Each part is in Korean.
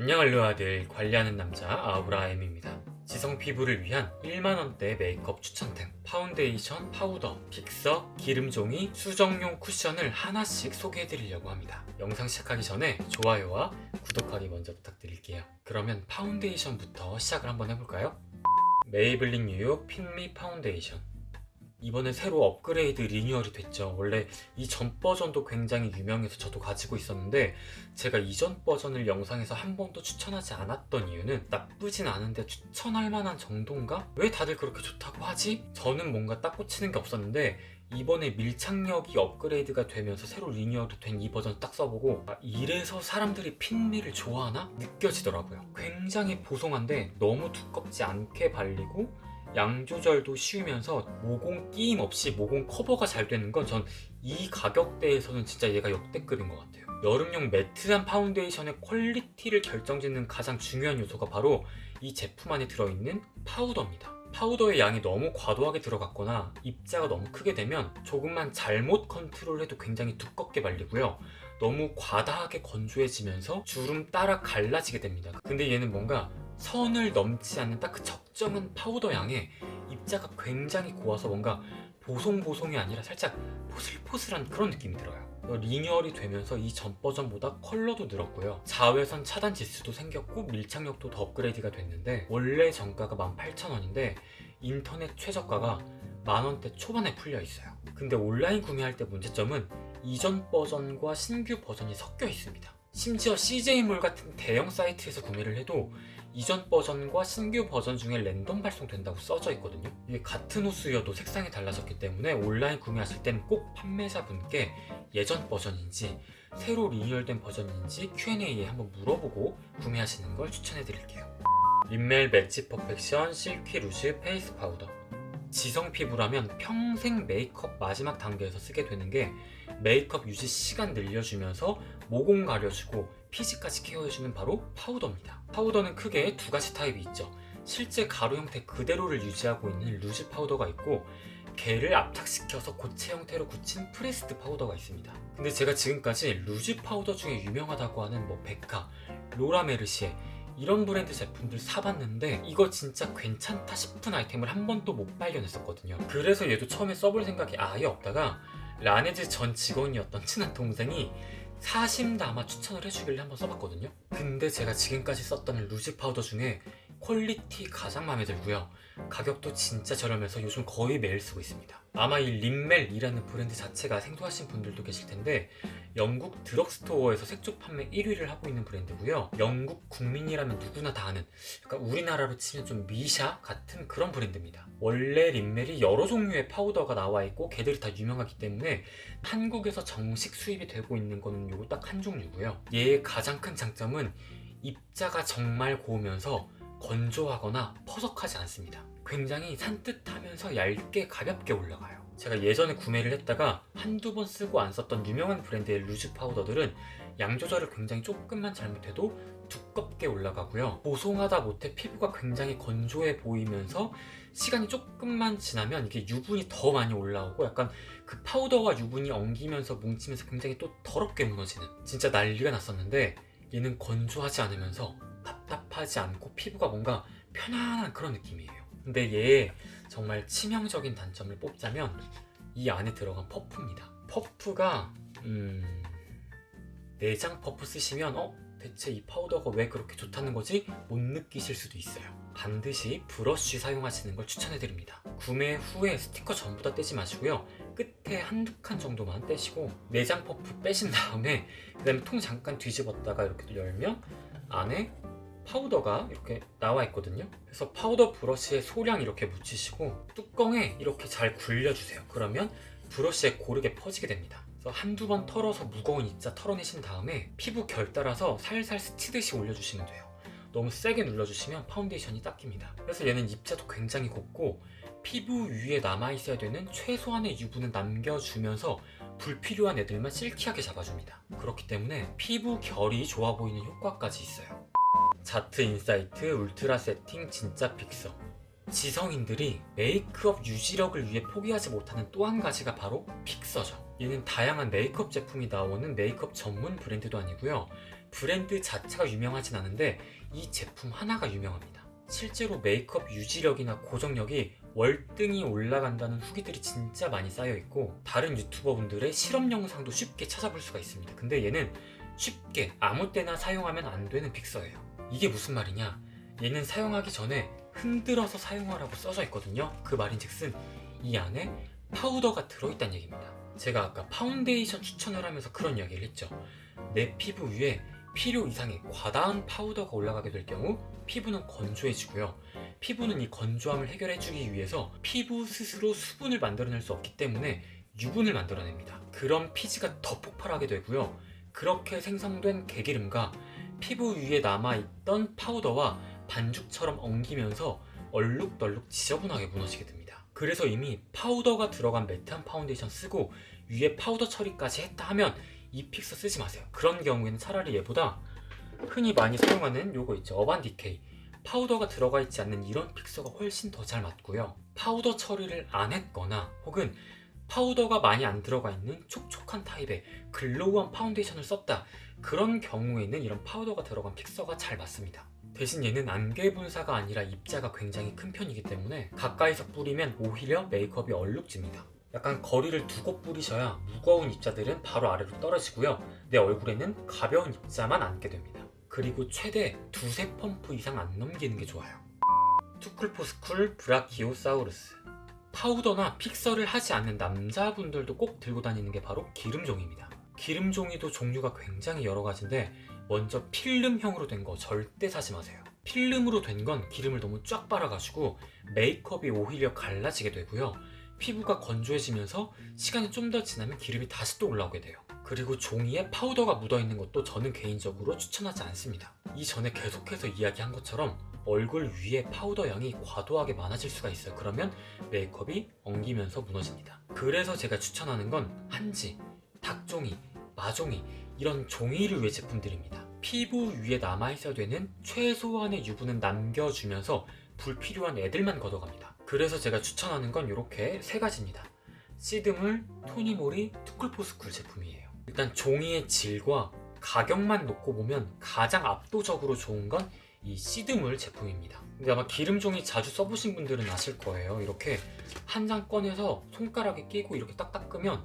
안녕할 루아들 관리하는 남자 아우라엠입니다. 지성 피부를 위한 1만원대 메이크업 추천템, 파운데이션, 파우더, 픽서, 기름종이, 수정용 쿠션을 하나씩 소개해드리려고 합니다. 영상 시작하기 전에 좋아요와 구독하기 먼저 부탁드릴게요. 그러면 파운데이션부터 시작을 한번 해볼까요? 메이블린 뉴욕 핀미 파운데이션. 이번에 새로 업그레이드 리뉴얼이 됐죠. 원래 이전 버전도 굉장히 유명해서 저도 가지고 있었는데, 제가 이전 버전을 영상에서 한 번도 추천하지 않았던 이유는 나쁘진 않은데 추천할 만한 정도인가? 왜 다들 그렇게 좋다고 하지? 저는 뭔가 딱 꽂히는 게 없었는데, 이번에 밀착력이 업그레이드가 되면서 새로 리뉴얼이 된 이 버전 딱 써보고 이래서 사람들이 핀미를 좋아하나? 느껴지더라고요. 굉장히 보송한데 너무 두껍지 않게 발리고 양 조절도 쉬우면서 모공 끼임 없이 모공 커버가 잘 되는 건 전 이 가격대에서는 진짜 얘가 역대급인 것 같아요. 여름용 매트한 파운데이션의 퀄리티를 결정짓는 가장 중요한 요소가 바로 이 제품 안에 들어있는 파우더입니다. 파우더의 양이 너무 과도하게 들어갔거나 입자가 너무 크게 되면 조금만 잘못 컨트롤해도 굉장히 두껍게 발리고요. 너무 과다하게 건조해지면서 주름 따라 갈라지게 됩니다. 근데 얘는 뭔가 선을 넘지 않는 딱 그 적정한 파우더 양에 입자가 굉장히 고와서 뭔가 보송보송이 아니라 살짝 포슬포슬한 그런 느낌이 들어요. 리뉴얼이 되면서 이 전 버전보다 컬러도 늘었고요. 자외선 차단 지수도 생겼고 밀착력도 더 업그레이드가 됐는데, 원래 정가가 18,000원인데 인터넷 최저가가 만원대 초반에 풀려 있어요. 근데 온라인 구매할 때 문제점은 이전 버전과 신규 버전이 섞여 있습니다. 심지어 CJ몰 같은 대형 사이트에서 구매를 해도 이전 버전과 신규 버전 중에 랜덤 발송된다고 써져 있거든요. 이게 같은 호수여도 색상이 달라졌기 때문에 온라인 구매하실 땐 꼭 판매자분께 예전 버전인지 새로 리뉴얼된 버전인지 Q&A에 한번 물어보고 구매하시는 걸 추천해 드릴게요. 린멜 매치 퍼펙션 실키 루즈 페이스 파우더. 지성 피부라면 평생 메이크업 마지막 단계에서 쓰게 되는 게 메이크업 유지 시간 늘려주면서 모공 가려주고 피지까지 케어해주는 바로 파우더입니다. 파우더는 크게 두 가지 타입이 있죠. 실제 가루 형태 그대로를 유지하고 있는 루즈 파우더가 있고, 게를 압착시켜서 고체 형태로 굳힌 프레스드 파우더가 있습니다. 근데 제가 지금까지 루즈 파우더 중에 유명하다고 하는 베카, 로라 메르시에 이런 브랜드 제품들 사봤는데 이거 진짜 괜찮다 싶은 아이템을 한 번도 못 발견했었거든요. 그래서 얘도 처음에 써볼 생각이 아예 없다가 라네즈 전 직원이었던 친한 동생이 사심담아 추천을 해주길래 한번 써봤거든요. 근데 제가 지금까지 썼던 루즈 파우더 중에 퀄리티 가장 마음에 들고요. 가격도 진짜 저렴해서 요즘 거의 매일 쓰고 있습니다. 아마 이 린멜이라는 브랜드 자체가 생소하신 분들도 계실 텐데, 영국 드럭스토어에서 색조 판매 1위를 하고 있는 브랜드고요. 영국 국민이라면 누구나 다 아는, 약간 우리나라로 치면 좀 미샤 같은 그런 브랜드입니다. 원래 린멜이 여러 종류의 파우더가 나와 있고 걔들이 다 유명하기 때문에 한국에서 정식 수입이 되고 있는 거는 요거 딱 한 종류고요. 얘의 가장 큰 장점은 입자가 정말 고우면서 건조하거나 퍼석하지 않습니다. 굉장히 산뜻하면서 얇게 가볍게 올라가요. 제가 예전에 구매를 했다가 한두 번 쓰고 안 썼던 유명한 브랜드의 루즈 파우더들은 양 조절을 굉장히 조금만 잘못해도 두껍게 올라가고요. 보송하다 못해 피부가 굉장히 건조해 보이면서 시간이 조금만 지나면 이게 유분이 더 많이 올라오고 약간 그 파우더와 유분이 엉기면서 뭉치면서 굉장히 또 더럽게 무너지는, 진짜 난리가 났었는데 얘는 건조하지 않으면서 답답하지 않고 피부가 뭔가 편안한 그런 느낌이에요. 근데 얘의 정말 치명적인 단점을 뽑자면 이 안에 들어간 퍼프입니다. 퍼프가 내장 퍼프 쓰시면 대체 이 파우더가 왜 그렇게 좋다는 거지? 못 느끼실 수도 있어요. 반드시 브러쉬 사용하시는 걸 추천해드립니다. 구매 후에 스티커 전부 다 떼지 마시고요. 끝에 한두 칸 정도만 떼시고 내장 퍼프 빼신 다음에 그 다음에 통 잠깐 뒤집었다가 이렇게 열면 안에 파우더가 이렇게 나와 있거든요. 그래서 파우더 브러쉬에 소량 이렇게 묻히시고 뚜껑에 이렇게 잘 굴려주세요. 그러면 브러쉬에 고르게 퍼지게 됩니다. 그래서 한두 번 털어서 무거운 입자 털어내신 다음에 피부 결 따라서 살살 스치듯이 올려주시면 돼요. 너무 세게 눌러주시면 파운데이션이 닦입니다. 그래서 얘는 입자도 굉장히 곱고 피부 위에 남아있어야 되는 최소한의 유분을 남겨주면서 불필요한 애들만 실키하게 잡아줍니다. 그렇기 때문에 피부 결이 좋아 보이는 효과까지 있어요. 자트 인사이트 울트라 세팅 진짜 픽서. 지성인들이 메이크업 유지력을 위해 포기하지 못하는 또 한 가지가 바로 픽서죠. 얘는 다양한 메이크업 제품이 나오는 메이크업 전문 브랜드도 아니고요. 브랜드 자체가 유명하진 않은데 이 제품 하나가 유명합니다. 실제로 메이크업 유지력이나 고정력이 월등히 올라간다는 후기들이 진짜 많이 쌓여있고 다른 유튜버분들의 실험 영상도 쉽게 찾아볼 수가 있습니다. 근데 얘는 쉽게 아무 때나 사용하면 안 되는 픽서예요. 이게 무슨 말이냐, 얘는 사용하기 전에 흔들어서 사용하라고 써져 있거든요. 그 말인즉슨 이 안에 파우더가 들어있다는 얘기입니다. 제가 아까 파운데이션 추천을 하면서 그런 이야기를 했죠. 내 피부 위에 필요 이상의 과다한 파우더가 올라가게 될 경우 피부는 건조해지고요. 피부는 이 건조함을 해결해주기 위해서 피부 스스로 수분을 만들어낼 수 없기 때문에 유분을 만들어냅니다. 그럼 피지가 더 폭발하게 되고요. 그렇게 생성된 개기름과 피부 위에 남아있던 파우더와 반죽처럼 엉기면서 얼룩덜룩 지저분하게 무너지게 됩니다. 그래서 이미 파우더가 들어간 매트한 파운데이션 쓰고 위에 파우더 처리까지 했다 하면 이 픽서 쓰지 마세요. 그런 경우에는 차라리 얘보다 흔히 많이 사용하는 요거 있죠, 어반디케이, 파우더가 들어가 있지 않는 이런 픽서가 훨씬 더 잘 맞고요. 파우더 처리를 안 했거나 혹은 파우더가 많이 안 들어가 있는 촉촉한 타입의 글로우한 파운데이션을 썼다, 그런 경우에는 이런 파우더가 들어간 픽서가 잘 맞습니다. 대신 얘는 안개 분사가 아니라 입자가 굉장히 큰 편이기 때문에 가까이서 뿌리면 오히려 메이크업이 얼룩집니다. 약간 거리를 두고 뿌리셔야 무거운 입자들은 바로 아래로 떨어지고요. 내 얼굴에는 가벼운 입자만 앉게 됩니다. 그리고 최대 2-3펌프 이상 안 넘기는 게 좋아요. 투쿨포스쿨 브라키오사우루스. 파우더나 픽서를 하지 않는 남자분들도 꼭 들고 다니는 게 바로 기름종이입니다. 기름종이도 종류가 굉장히 여러 가지인데 먼저 필름형으로 된 거 절대 사지 마세요. 필름으로 된 건 기름을 너무 쫙 빨아가지고 메이크업이 오히려 갈라지게 되고요. 피부가 건조해지면서 시간이 좀 더 지나면 기름이 다시 또 올라오게 돼요. 그리고 종이에 파우더가 묻어있는 것도 저는 개인적으로 추천하지 않습니다. 이전에 계속해서 이야기한 것처럼 얼굴 위에 파우더 양이 과도하게 많아질 수가 있어요. 그러면 메이크업이 엉기면서 무너집니다. 그래서 제가 추천하는 건 한지, 닭종이, 마종이, 이런 종이류의 제품들입니다. 피부 위에 남아있어야 되는 최소한의 유분은 남겨주면서 불필요한 애들만 걷어갑니다. 그래서 제가 추천하는 건 이렇게 3가지입니다. 시드물, 토니모리, 투쿨포스쿨 제품이에요. 일단 종이의 질과 가격만 놓고 보면 가장 압도적으로 좋은 건 이 시드물 제품입니다. 근데 아마 기름종이 자주 써보신 분들은 아실 거예요. 이렇게 한 장 꺼내서 손가락에 끼고 이렇게 딱 닦으면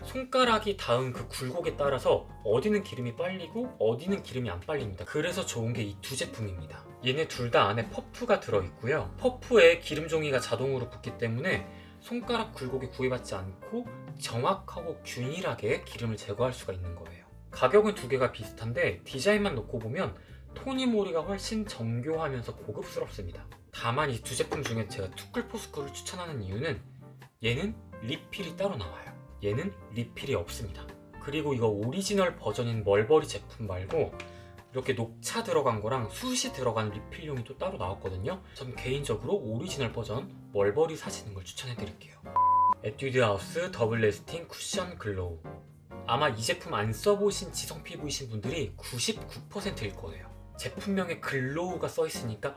손가락이 닿은 그 굴곡에 따라서 어디는 기름이 빨리고 어디는 기름이 안 빨립니다. 그래서 좋은 게 이 2제품입니다. 얘네 둘 다 안에 퍼프가 들어있고요. 퍼프에 기름종이가 자동으로 붙기 때문에 손가락 굴곡에 구애받지 않고 정확하고 균일하게 기름을 제거할 수가 있는 거예요. 가격은 2개가 비슷한데 디자인만 놓고 보면 토니모리가 훨씬 정교하면서 고급스럽습니다. 다만 이 2제품 중에 제가 투쿨포스쿨을 추천하는 이유는 얘는 리필이 따로 나와요. 얘는 리필이 없습니다. 그리고 이거 오리지널 버전인 멀버리 제품 말고 이렇게 녹차 들어간 거랑 숯이 들어간 리필용이 또 따로 나왔거든요. 전 개인적으로 오리지널 버전 멀버리 사시는 걸 추천해드릴게요. 에뛰드하우스 더블 레스팅 쿠션 글로우. 아마 이 제품 안 써보신 지성 피부이신 분들이 99%일 거예요. 제품명에 글로우가 써있으니까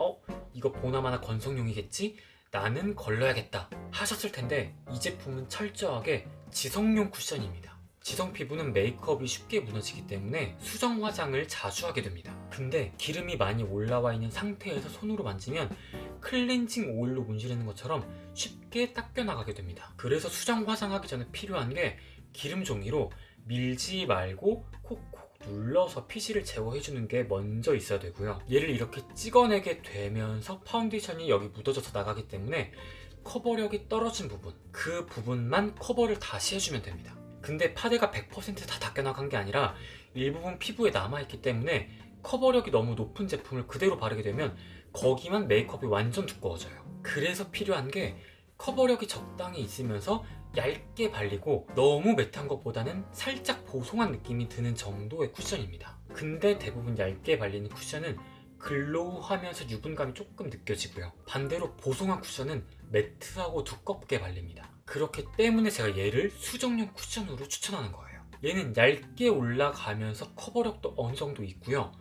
이거 보나마나 건성용이겠지? 나는 걸러야겠다 하셨을 텐데 이 제품은 철저하게 지성용 쿠션입니다. 지성 피부는 메이크업이 쉽게 무너지기 때문에 수정 화장을 자주 하게 됩니다. 근데 기름이 많이 올라와 있는 상태에서 손으로 만지면 클렌징 오일로 문지르는 것처럼 쉽게 닦여 나가게 됩니다. 그래서 수정 화장하기 전에 필요한 게 기름 종이로 밀지 말고 콕콕 눌러서 피지를 제거해주는 게 먼저 있어야 되고요. 얘를 이렇게 찍어내게 되면서 파운데이션이 여기 묻어져서 나가기 때문에 커버력이 떨어진 부분, 그 부분만 커버를 다시 해주면 됩니다. 근데 파데가 100% 다 닦여나간 게 아니라 일부분 피부에 남아있기 때문에 커버력이 너무 높은 제품을 그대로 바르게 되면 거기만 메이크업이 완전 두꺼워져요. 그래서 필요한 게 커버력이 적당히 있으면서 얇게 발리고 너무 매트한 것보다는 살짝 보송한 느낌이 드는 정도의 쿠션입니다. 근데 대부분 얇게 발리는 쿠션은 글로우하면서 유분감이 조금 느껴지고요. 반대로 보송한 쿠션은 매트하고 두껍게 발립니다. 그렇기 때문에 제가 얘를 수정용 쿠션으로 추천하는 거예요. 얘는 얇게 올라가면서 커버력도 어느 정도 있고요.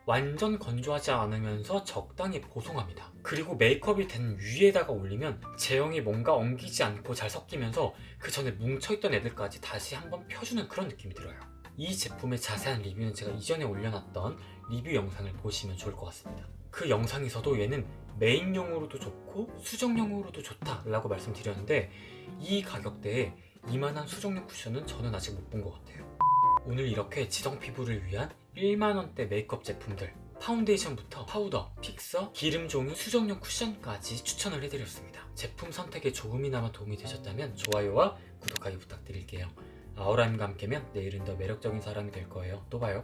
완전 건조하지 않으면서 적당히 보송합니다. 그리고 메이크업이 된 위에다가 올리면 제형이 뭔가 엉기지 않고 잘 섞이면서 그 전에 뭉쳐있던 애들까지 다시 한번 펴주는 그런 느낌이 들어요. 이 제품의 자세한 리뷰는 제가 이전에 올려놨던 리뷰 영상을 보시면 좋을 것 같습니다. 그 영상에서도 얘는 메인용으로도 좋고 수정용으로도 좋다라고 말씀드렸는데 이 가격대에 이만한 수정용 쿠션은 저는 아직 못 본 것 같아요. 오늘 이렇게 지성 피부를 위한 1만원대 메이크업 제품들, 파운데이션부터 파우더, 픽서, 기름종이, 수정용 쿠션까지 추천을 해드렸습니다. 제품 선택에 조금이나마 도움이 되셨다면 좋아요와 구독하기 부탁드릴게요. 아우라임과 함께면 내일은 더 매력적인 사람이 될 거예요. 또 봐요.